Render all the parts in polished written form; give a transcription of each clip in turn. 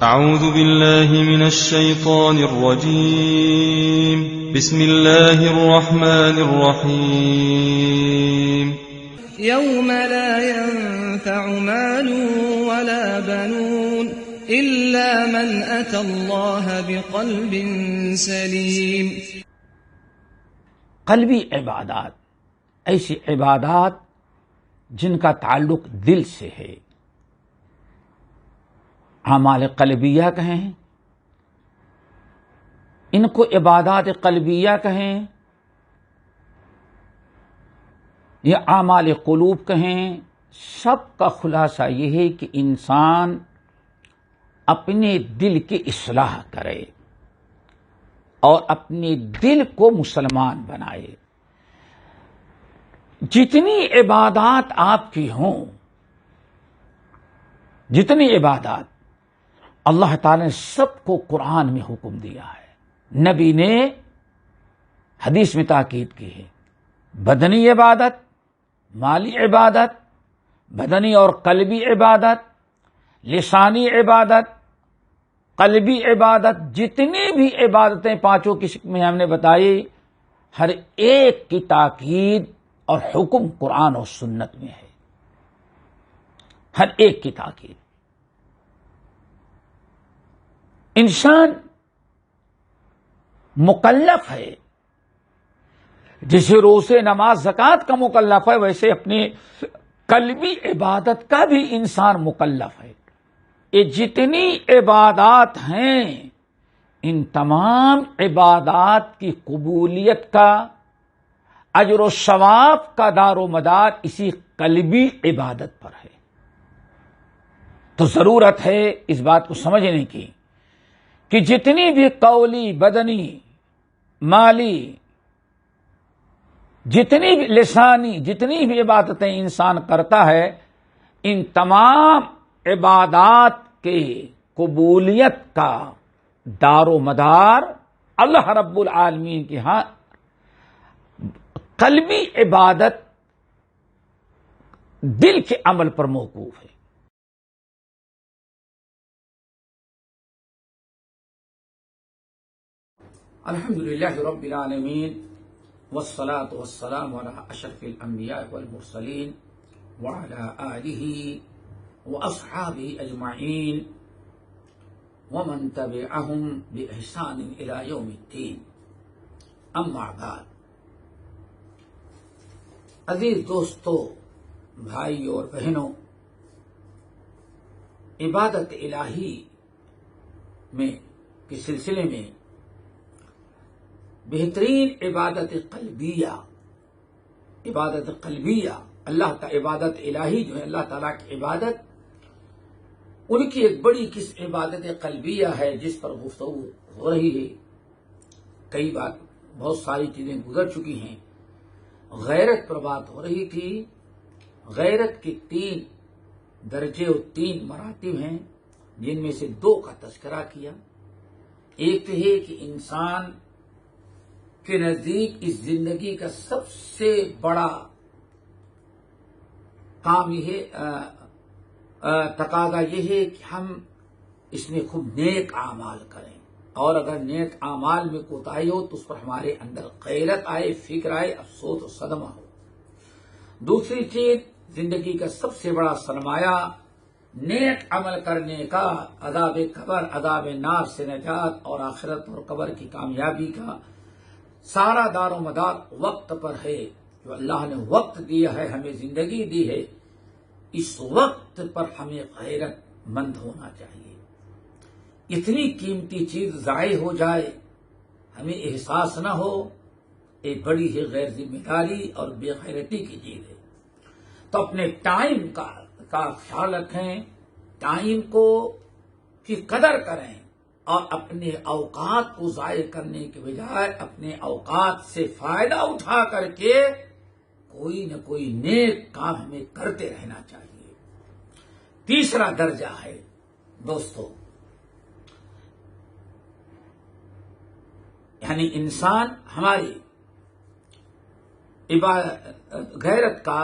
أعوذ بالله من الشيطان الرجيم. بسم الله الرحمن الرحيم. يوم لا ينفع مال ولا بنون إلا من أتى الله بقلب سليم. قلبی عبادات ایسی عبادات جن کا تعلق دل سے ہے، اعمال قلبیہ کہیں، ان کو عبادات قلبیہ کہیں یا اعمال قلوب کہیں، سب کا خلاصہ یہ ہے کہ انسان اپنے دل کی اصلاح کرے اور اپنے دل کو مسلمان بنائے. جتنی عبادات آپ کی ہوں، جتنی عبادات اللہ تعالی نے سب کو قرآن میں حکم دیا ہے، نبی نے حدیث میں تاکید کی ہے. بدنی عبادت، مالی عبادت، بدنی اور قلبی عبادت، لسانی عبادت، قلبی عبادت، جتنی بھی عبادتیں پانچوں کی شکل میں ہم نے بتائی، ہر ایک کی تاکید اور حکم قرآن اور سنت میں ہے. ہر ایک کی تاکید. انسان مکلف ہے، جیسے روزے، نماز، زکوٰۃ کا مکلف ہے، ویسے اپنی قلبی عبادت کا بھی انسان مکلف ہے. یہ جتنی عبادات ہیں، ان تمام عبادات کی قبولیت کا، اجر و ثواب کا دار و مدار اسی قلبی عبادت پر ہے. تو ضرورت ہے اس بات کو سمجھنے کی کہ جتنی بھی قولی، بدنی، مالی، جتنی بھی لسانی، جتنی بھی عبادتیں انسان کرتا ہے، ان تمام عبادات کے قبولیت کا دار و مدار اللہ رب العالمین کے ہاں قلبی عبادت، دل کے عمل پر موقوف ہے. الحمدللہ رب العالمین والصلاة والسلام علی اشرف الانبیاء والمرسلین وعلی آلہ واصحابہ اجمعین ومن تبعہم بإحسان الی یوم الدین. اما بعد، عزیز دوستو، بھائیو اور بہنوں، عبادت الہی میں کے سلسلے میں بہترین عبادت قلبیہ، اللہ تعالی عبادت الہی جو ہے اللہ تعالیٰ کی عبادت، ان کی ایک بڑی قسم عبادت قلبیہ ہے جس پر گفتگو ہو رہی ہے. کئی بار بہت ساری چیزیں گزر چکی ہیں. غیرت پر بات ہو رہی تھی. غیرت کے 3 درجے اور 3 مراتب ہیں، جن میں سے 2 کا تذکرہ کیا. ایک تو ہے کہ انسان کے نزدیک اس زندگی کا سب سے بڑا کام یہ ہے، تقاضا یہ ہے کہ ہم اس میں خوب نیک اعمال کریں، اور اگر نیک اعمال میں کوتاہی ہو تو اس پر ہمارے اندر غیرت آئے، فکر آئے، افسوس و صدمہ ہو. دوسری چیز، زندگی کا سب سے بڑا سرمایہ نیک عمل کرنے کا، عذاب قبر، عذاب نار سے نجات اور آخرت اور قبر کی کامیابی کا سارا دار و مدار وقت پر ہے. جو اللہ نے وقت دیا ہے، ہمیں زندگی دی ہے، اس وقت پر ہمیں غیرت مند ہونا چاہیے. اتنی قیمتی چیز ضائع ہو جائے، ہمیں احساس نہ ہو، ایک بڑی ہی غیر ذمہ داری اور بے غیرتی کی چیز ہے. تو اپنے ٹائم کا خیال رکھیں، ٹائم کی قدر کریں، اور اپنے اوقات کو ضائع کرنے کے بجائے اپنے اوقات سے فائدہ اٹھا کر کے کوئی نہ کوئی نیک کام ہمیں کرتے رہنا چاہیے. تیسرا درجہ ہے دوستو، یعنی انسان ہماری غیرت کا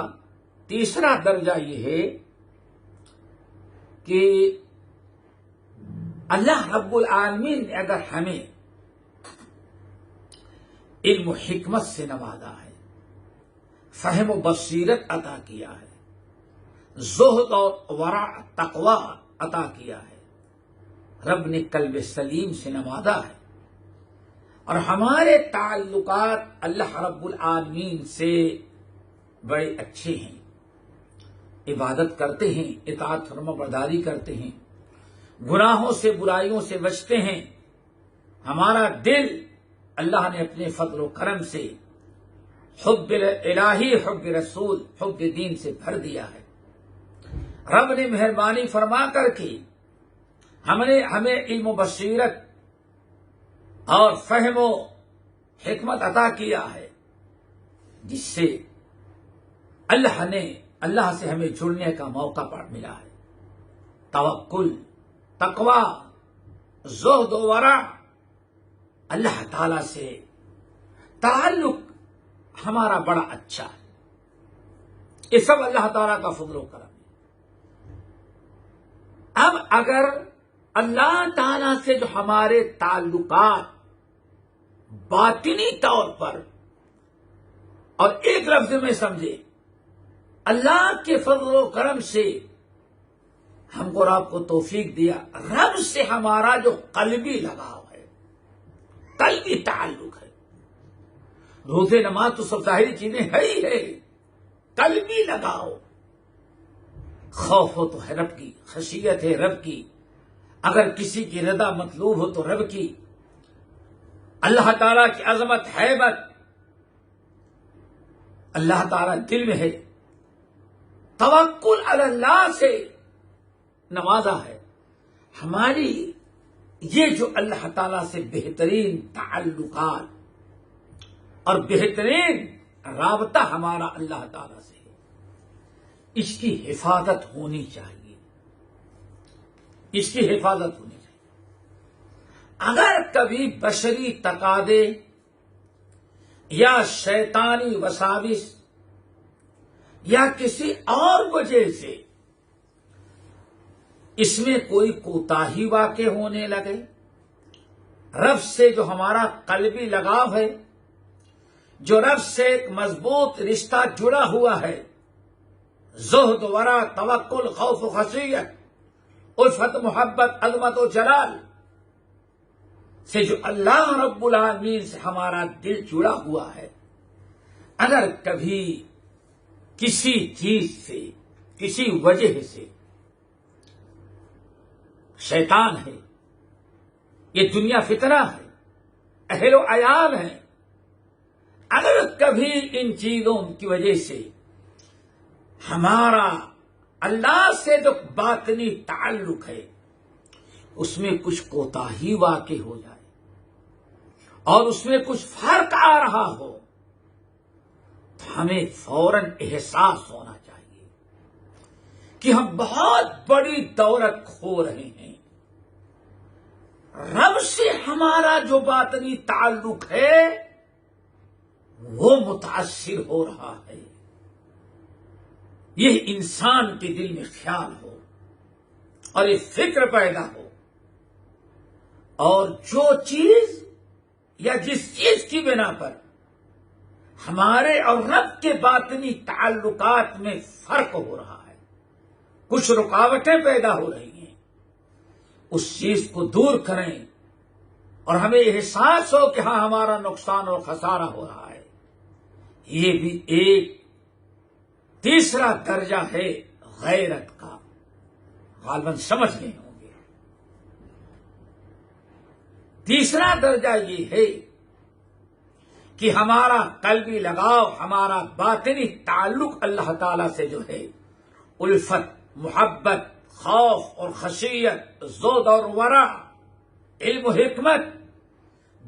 تیسرا درجہ یہ ہے کہ اللہ رب العالمین نے اگر ہمیں علم و حکمت سے نوازا ہے، فہم و بصیرت عطا کیا ہے، زہد اور ورع تقوی عطا کیا ہے، رب نے قلب سلیم سے نوازا ہے، اور ہمارے تعلقات اللہ رب العالمین سے بڑے اچھے ہیں، عبادت کرتے ہیں، اطاعت فرما برداری کرتے ہیں، گناہوں سے برائیوں سے بچتے ہیں، ہمارا دل اللہ نے اپنے فضل و کرم سے حب الہی، حب رسول، حب دین سے بھر دیا ہے۔ رب نے مہربانی فرما کر کے ہمیں علم و بصیرت اور فہم و حکمت عطا کیا ہے، جس سے اللہ سے ہمیں جڑنے کا موقع ملا ہے۔ توکل، تقوی، زہد و ورع، اللہ تعالی سے تعلق ہمارا بڑا اچھا ہے، یہ سب اللہ تعالی کا فضل و کرم ہے۔ اب اگر اللہ تعالی سے جو ہمارے تعلقات باطنی طور پر، اور ایک لفظ میں سمجھے، اللہ کے فضل و کرم سے ہم کو اور آپ کو توفیق دیا، رب سے ہمارا جو قلبی لگاؤ ہے، قلبی تعلق ہے، روزے نماز تو سب ظاہری چیزیں ہے ہی ہے، قلبی لگاؤ، خوف ہو تو ہے رب کی، خشیت ہے رب کی، اگر کسی کی رضا مطلوب ہو تو رب کی، اللہ تعالیٰ کی عظمت، ہیبت اللہ تعالیٰ دل میں ہے، توکل علی اللہ سے نوازا ہے۔ ہماری یہ جو اللہ تعالیٰ سے بہترین تعلقات اور بہترین رابطہ ہمارا اللہ تعالیٰ سے ہے، اس کی حفاظت ہونی چاہیے، اس کی حفاظت ہونی چاہیے۔ اگر کبھی بشری تقاضے یا شیطانی وساوس یا کسی اور وجہ سے اس میں کوئی کوتاہی واقع ہونے لگے، رب سے جو ہمارا قلبی لگاؤ ہے، جو رب سے ایک مضبوط رشتہ جڑا ہوا ہے، زہد، ورع، توکل، خوف و خشیت، الفت، محبت، عظمت و جلال سے جو اللہ رب العالمین سے ہمارا دل جڑا ہوا ہے، اگر کبھی کسی چیز سے، کسی وجہ سے، شیطان ہے، یہ دنیا فتنہ ہے، اہل و عیال ہے، اگر کبھی ان چیزوں کی وجہ سے ہمارا اللہ سے جو باطنی تعلق ہے اس میں کچھ کوتاہی واقع ہو جائے اور اس میں کچھ فرق آ رہا ہو، تو ہمیں فوراً احساس ہونا چاہیے کہ ہم بہت بڑی دولت کھو رہے ہیں۔ رب سے ہمارا جو باطنی تعلق ہے وہ متاثر ہو رہا ہے، یہ انسان کے دل میں خیال ہو اور یہ فکر پیدا ہو، اور جو چیز یا جس چیز کی بنا پر ہمارے اور رب کے باطنی تعلقات میں فرق ہو رہا ہے، کچھ رکاوٹیں پیدا ہو رہی ہیں، اس چیز کو دور کریں اور ہمیں احساس ہو کہ ہاں ہمارا نقصان اور خسارہ ہو رہا ہے۔ یہ بھی ایک تیسرا درجہ ہے غیرت کا، غالباً سمجھ گئے ہوں گے۔ تیسرا درجہ یہ ہے کہ ہمارا قلبی لگاؤ، ہمارا باطنی تعلق اللہ تعالی سے جو ہے، الفت، محبت، خوف اور خشیت، زہد اور ورع، علم و حکمت،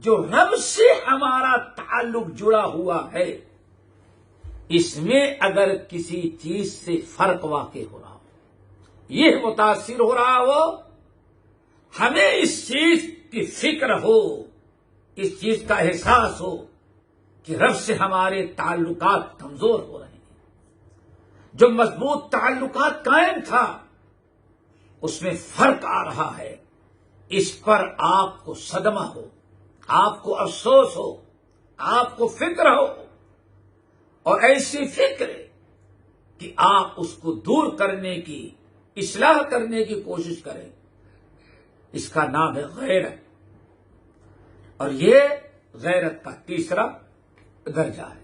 جو رب سے ہمارا تعلق جڑا ہوا ہے، اس میں اگر کسی چیز سے فرق واقع ہو رہا ہو، یہ متاثر ہو رہا ہو، ہمیں اس چیز کی فکر ہو، اس چیز کا احساس ہو کہ رب سے ہمارے تعلقات کمزور ہو رہے ہیں، جو مضبوط تعلقات قائم تھا اس میں فرق آ رہا ہے، اس پر آپ کو صدمہ ہو، آپ کو افسوس ہو، آپ کو فکر ہو، اور ایسی فکر کہ آپ اس کو دور کرنے کی، اصلاح کرنے کی کوشش کریں، اس کا نام ہے غیرت. اور یہ غیرت کا تیسرا درجہ ہے.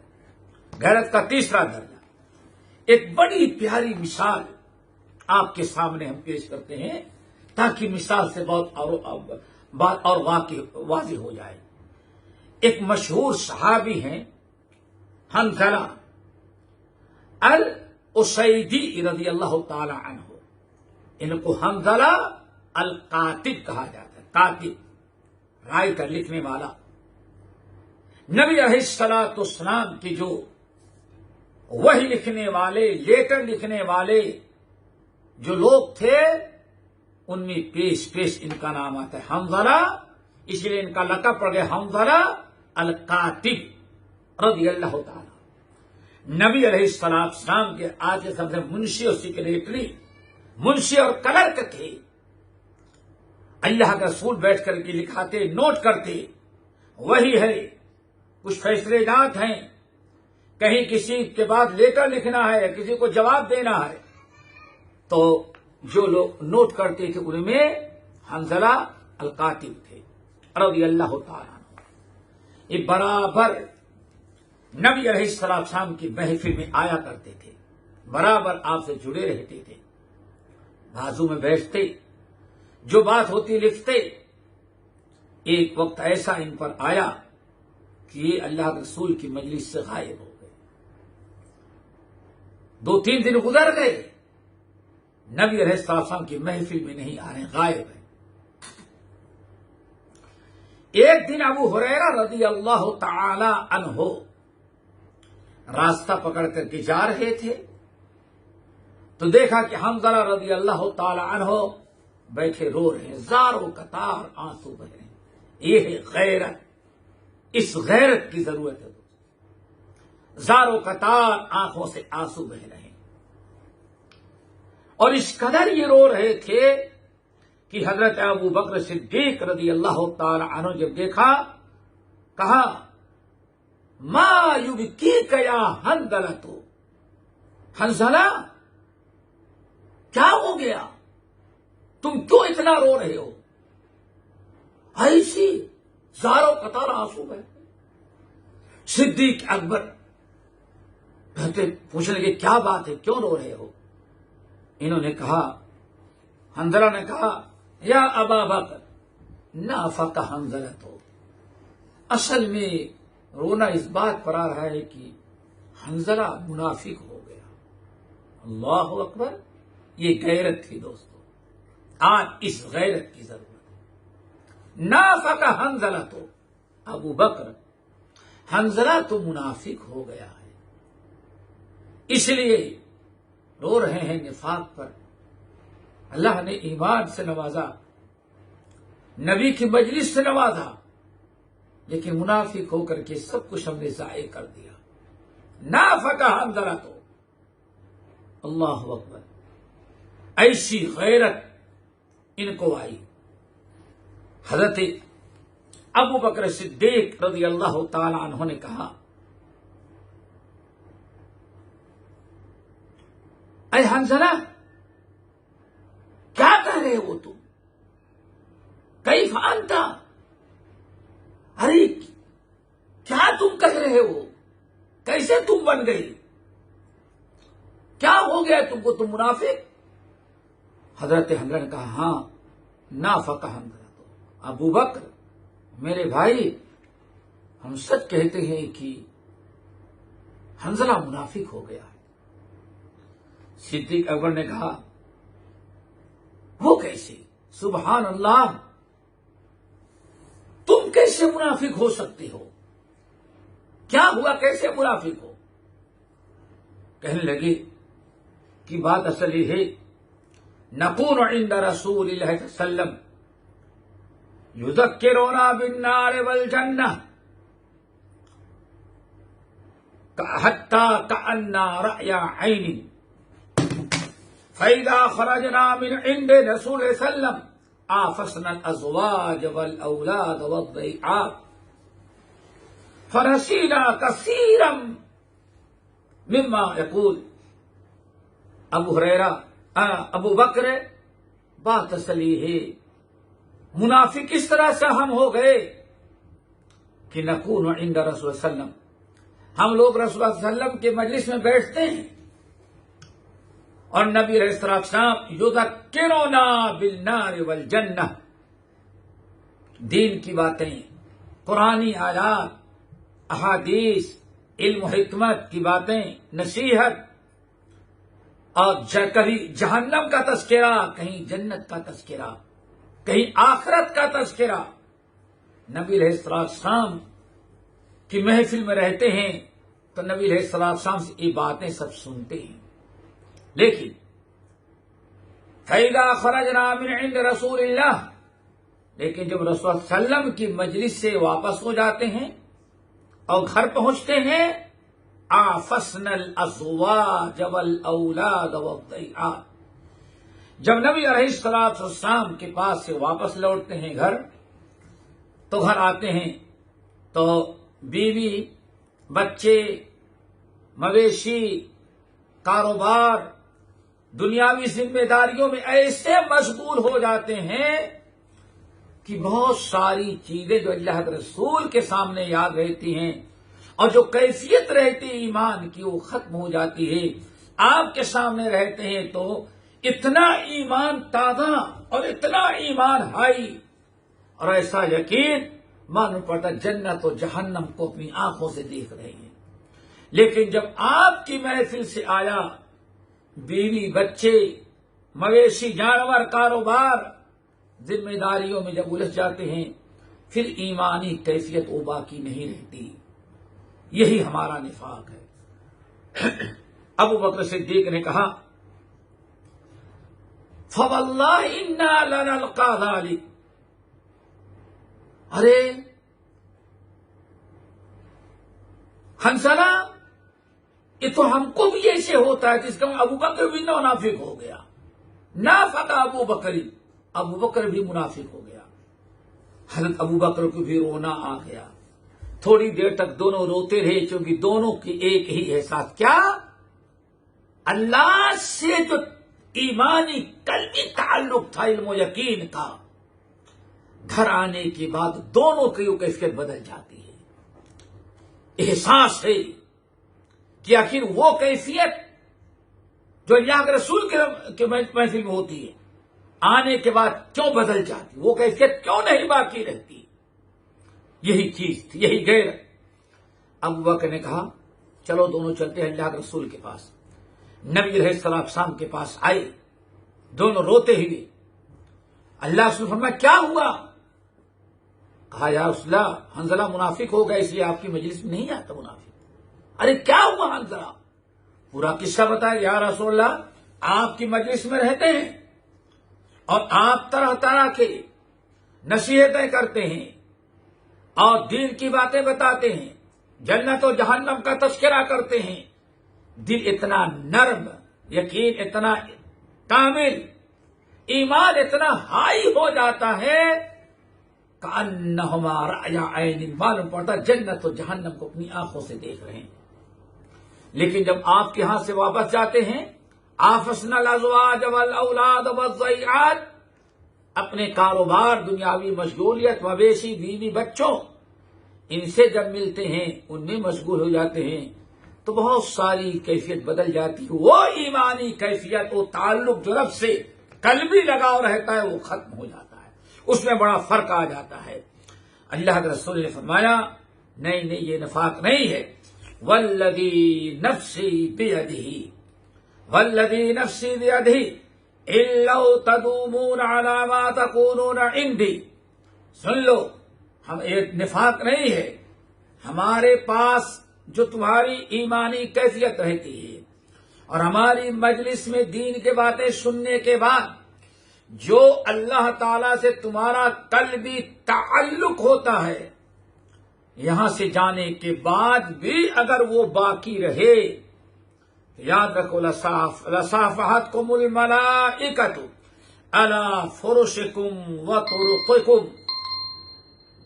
غیرت کا تیسرا درجہ. ایک بڑی پیاری مثال آپ کے سامنے ہم پیش کرتے ہیں تاکہ مثال سے بات اور واضح ہو جائے. ایک مشہور صحابی ہیں حنظلہ الاسیدی رضی اللہ تعالی عنہ. ان کو حنظلہ القاتب کہا جاتا ہے. کاتب، رائٹر، لکھنے والا. نبی علیہ الصلوۃ والسلام کی جو وحی لکھنے والے، لیٹر لکھنے والے جو لوگ تھے، ان میں پیش ان کا نام آتا ہے حنظلہ. اس لیے ان کا لقب پڑ گیا حنظلہ القاتب رضی اللہ تعالی. نبی علیہ السلام کے آج کے سب سے منشی اور سیکریٹری، منشی اور کلرک تھے. اللہ کا رسول بیٹھ کر کے لکھاتے، نوٹ کرتے. وہی ہے، کچھ فیصلے جات ہیں، کہیں کسی کے بعد لیٹر لکھنا ہے یا کسی کو جواب دینا ہے، تو جو لوگ نوٹ کرتے تھے ان میں حنظلہ القاتب تھے رضی اللہ تعالیٰ عنہ. یہ برابر نبی علیہ السلام کی محفل میں آیا کرتے تھے، برابر آپ سے جڑے رہتے تھے، بازو میں بیٹھتے، جو بات ہوتی لکھتے. ایک وقت ایسا ان پر آیا کہ یہ اللہ کے رسول کی مجلس سے غائب ہو گئے. 2-3 دن گزر گئے، نبی علیہ السلام کی محفل میں نہیں آ رہے، غائب ہیں. ایک دن ابو ہریرہ رضی اللہ تعالی عنہ راستہ پکڑ کر کے جا رہے تھے تو دیکھا کہ حنظلہ رضی اللہ تعالی عنہ بیٹھے رو رہے ہیں، زاروں قطار آنسو بہ رہے ہیں. یہ ہے غیرت. اس غیرت کی ضرورت ہے. زاروں قطار آنکھوں سے آنسو بہ رہے ہیں. اور اس قدر یہ رو رہے تھے کہ حضرت ابو بکر صدیق رضی اللہ تعالی عنہ جب دیکھا، کہا ما یبکیک یا حنظلہ، حنظلہ کیا ہو گیا، تم کیوں اتنا رو رہے ہو؟ ایسی زاروں قطار آنسو بہ. صدیق اکبر پوچھنے لگے کیا بات ہے، کیوں رو رہے ہو؟ انہوں نے کہا، حنظلہ نے کہا، یا ابا بکر نافق حنظلہ. تو اصل میں رونا اس بات پر آ رہا ہے کہ حنظلہ منافق ہو گیا. اللہ اکبر. یہ غیرت تھی دوستو. آج اس غیرت کی ضرورت ہے. نافق حنظلہ، تو ابو بکر، حنظلہ تو منافق ہو گیا ہے، اس لیے رو رہے ہیں نفاق پر. اللہ نے ایمان سے نوازا، نبی کی مجلس سے نوازا، لیکن منافق ہو کر کے سب کچھ ہم نے ضائع کر دیا. نافق حنظلہ تو. اللہ اکبر. ایسی غیرت ان کو آئی. حضرت ابو بکر صدیق رضی اللہ تعالی عنہ نے کہا، اے حنظلہ کیا کہہ رہے ہو تم؟ کیف انت؟ ارے کیا تم کہہ رہے ہو؟ کیسے تم بن گئی؟ کیا ہو گیا تم کو؟ تم منافق؟ حضرت حنظلہ نے کہا، ہاں نافق حنظلہ. تو ابو بکر میرے بھائی، ہم سچ کہتے ہیں کہ حنظلہ منافق ہو گیا ہے. صدیق اکبر نے کہا، وہ کیسے؟ سبحان اللہ، تم کیسے منافق ہو سکتے ہو؟ کیا ہوا، کیسے منافق ہو؟ کہنے لگے کہ بات اصل یہ ہے، نکون عند رسول اللہ صلی اللہ علیہ وسلم یذکرنا بالنار والجنہ حتی کأننا رأی عین فإذا خرجنا من عند رسول صلی اللہ علیہ وسلم آفسنا الازواج والاولاد والضيعات فرسینا کثیرا مما یقول. ابو بکر بات اصلی ہے، منافق اس طرح سے ہم ہو گئے کہ نکون عند رسول صلی اللہ علیہ وسلم، ہم لوگ رسول اللہ صلی اللہ علیہ وسلم کے مجلس میں بیٹھتے ہیں اور نبی علیہ السلام یذکرنا بالنار والجنہ، دین کی باتیں، قرآنی آیات، احادیث، علم و حکمت کی باتیں، نصیحت، اور کبھی جہنم کا تذکرہ، کہیں جنت کا تذکرہ، کہیں آخرت کا تذکرہ. نبی علیہ السلام کی محفل میں رہتے ہیں تو نبی علیہ السلام سے یہ باتیں سب سنتے ہیں. لیکن فَإِذَا خَرَجْنَا مِنْ عِنْدِ رَسُولِ اللَّهِ، لیکن جب رسول اللہ صلی اللہ علیہ وسلم کی مجلس سے واپس ہو جاتے ہیں اور گھر پہنچتے ہیں، آفسنا الازواج والاولاد والضيعات، جب نبی علیہ السلام کے پاس سے واپس لوٹتے ہیں گھر، تو گھر آتے ہیں تو بیوی، بچے، مویشی، کاروبار، دنیاوی ذمہ داریوں میں ایسے مشغول ہو جاتے ہیں کہ بہت ساری چیزیں جو اللہ کے رسول کے سامنے یاد رہتی ہیں اور جو کیفیت رہتی ہے ایمان کی، وہ ختم ہو جاتی ہے. آپ کے سامنے رہتے ہیں تو اتنا ایمان تازہ اور اتنا ایمان ہائی اور ایسا یقین معلوم پڑتا جنت و جہنم کو اپنی آنکھوں سے دیکھ رہے ہیں. لیکن جب آپ کی محفل سے آیا، بیوی، بچے، مویشی، جانور، کاروبار، ذمہ داریوں میں جب الجھ جاتے ہیں، پھر ایمانی کیفیت وہ باقی نہیں رہتی. یہی ہمارا نفاق ہے. ابو بکر صدیق نے کہا فَوَاللَّهِ إِنَّا لَنَلْقَى ذَلِكَ، ارے حنظلہ، یہ تو ہم کو بھی ایسے ہوتا ہے جس کا ابو بکر بھی منافق ہو گیا. نافق ابو بکر بھی منافق ہو گیا. حضرت ابو بکر کو بھی رونا آ گیا. تھوڑی دیر تک دونوں روتے رہے، کیونکہ دونوں کی ایک ہی احساس، کیا اللہ سے جو ایمانی قلبی تعلق تھا، علم و یقین کا، گھر آنے کے بعد دونوں کی وہ کیفیت بدل جاتی ہے. احساس ہے کہ آخر وہ کیفیت جو اللہ کے رسول کے محفل میں ہوتی ہے، آنے کے بعد کیوں بدل جاتی، وہ کیفیت کیوں نہیں باقی رہتی. یہی چیز تھی، یہی غیر. ابو بکر نے کہا چلو دونوں چلتے ہیں اللہ کے رسول کے پاس. نبی علیہ السلام کے پاس آئے، دونوں روتے ہوئے. اللہ رسول فرمایا کیا ہوا؟ کہا یا رسول اللہ، حنظلہ منافق ہو گیا، اس لیے آپ کی مجلس میں نہیں آتا منافق. ارے کیا ہوا حنظلہ؟ پورا قصہ بتایا. یا رسول اللہ، آپ کی مجلس میں رہتے ہیں اور آپ طرح طرح کے نصیحتیں کرتے ہیں اور دین کی باتیں بتاتے ہیں، جنت و جہنم کا تذکرہ کرتے ہیں. دل اتنا نرم، یقین اتنا کامل، ایمان اتنا ہائی ہو جاتا ہے کأنہما رأی عین، معلوم پڑتا جنت و جہنم کو اپنی آنکھوں سے دیکھ رہے ہیں. لیکن جب آپ کے ہاں سے واپس جاتے ہیں، آفسنا الازواج والاولاد والضیعات، اپنے کاروبار، دنیاوی مشغولیت، مویشی، بیوی، بچوں، ان سے جب ملتے ہیں، ان میں مشغول ہو جاتے ہیں تو بہت ساری کیفیت بدل جاتی ہے. وہ ایمانی کیفیت، وہ تعلق جو رب سے قلبی لگاؤ رہتا ہے، وہ ختم ہو جاتا ہے. اس میں بڑا فرق آ جاتا ہے. اللہ کے رسول نے فرمایا نہیں یہ نفاق نہیں ہے. والذی نفسی بیدہ، والذی نفسی بیدہ ان لو تدومون علی ما تکونون عندی. سن لو، ہم ایک نفاق نہیں ہے، ہمارے پاس جو تمہاری ایمانی کیفیت رہتی ہے اور ہماری مجلس میں دین کے باتیں سننے کے بعد جو اللہ تعالی سے تمہارا قلبی تعلق ہوتا ہے، یہاں سے جانے کے بعد بھی اگر وہ باقی رہے، یاد رکھو لصافحتکم الملائکۃ علی فرشکم وطرقکم،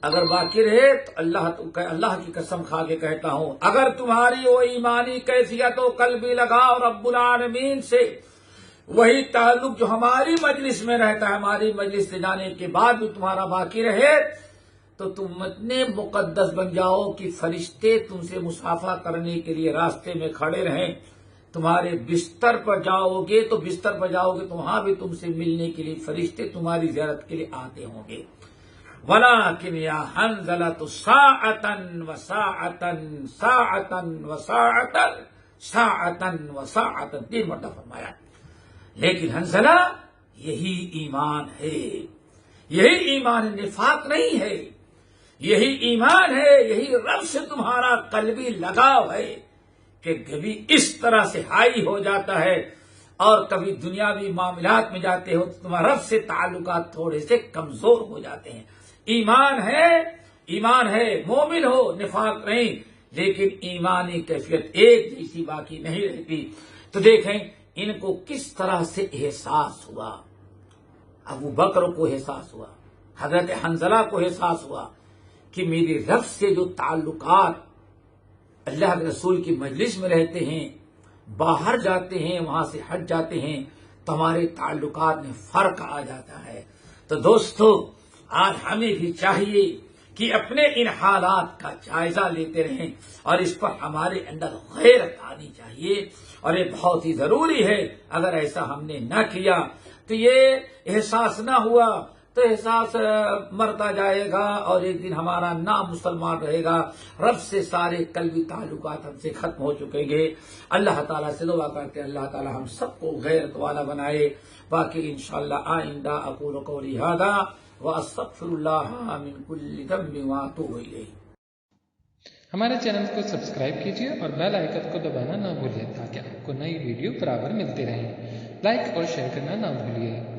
اگر باقی رہے تو اللہ کی قسم کھا کے کہتا ہوں، اگر تمہاری وہ ایمانی کیفیت و قلبی لگاؤ رب العالمین سے، وہی تعلق جو ہماری مجلس میں رہتا ہے، ہماری مجلس سے جانے کے بعد بھی تمہارا باقی رہے، تو تم اتنے مقدس بن جاؤ کہ فرشتے تم سے مصافحہ کرنے کے لیے راستے میں کھڑے رہیں۔ تمہارے بستر پر جاؤ گے تو وہاں بھی تم سے ملنے کے لیے فرشتے تمہاری زیارت کے لیے آتے ہوں گے۔ وَلَٰكِنْ يَا حَنْظَلَةُ سَاعَةً وَسَاعَةً سَاعَةً وَسَاعَةً سَاعَةً وَسَاعَةً 3 مرتبہ فرمایا، لیکن حنظلہ یہی ایمان ہے، یہی ایمان نفاق نہیں ہے، یہی ایمان ہے، یہی رب سے تمہارا قلبی لگاؤ ہے کہ کبھی اس طرح سے ہائی ہو جاتا ہے اور کبھی دنیاوی معاملات میں جاتے ہو تو تمہارا رب سے تعلقات تھوڑے سے کمزور ہو جاتے ہیں۔ ایمان ہے، مومن ہو، نفاق نہیں، لیکن ایمانی کیفیت ایک جیسی باقی نہیں رہتی۔ تو دیکھیں ان کو کس طرح سے احساس ہوا، ابو بکر کو احساس ہوا، حضرت حنظلہ کو احساس ہوا کہ میرے رب سے جو تعلقات، اللہ کے رسول کی مجلس میں رہتے ہیں، باہر جاتے ہیں، وہاں سے ہٹ جاتے ہیں تو ہمارے تعلقات میں فرق آ جاتا ہے۔ تو دوستو آج ہمیں بھی چاہیے کہ اپنے ان حالات کا جائزہ لیتے رہیں اور اس پر ہمارے اندر غیرت آنی چاہیے، اور یہ بہت ہی ضروری ہے۔ اگر ایسا ہم نے نہ کیا تو یہ احساس نہ ہوا تو احساس مرتا جائے گا اور ایک دن ہمارا نام مسلمان رہے گا، رب سے سارے قلبی تعلقات ہم سے ختم ہو چکیں گے۔ اللہ تعالیٰ سے دعا کرتے ہیں اللہ تعالیٰ ہم سب کو غیرت والا بنائے۔ باقی انشاءاللہ آئندہ اقول قولی ھذا واستغفر اللہ من کل ذنب واتوب الیہ۔ ہمارے چینل کو سبسکرائب کیجیے اور بیل آئیکن کو دبانا نہ بھولیے تاکہ آپ کو نئی ویڈیو برابر ملتے رہیں۔ لائک اور شیئر کرنا نہ بھولیے۔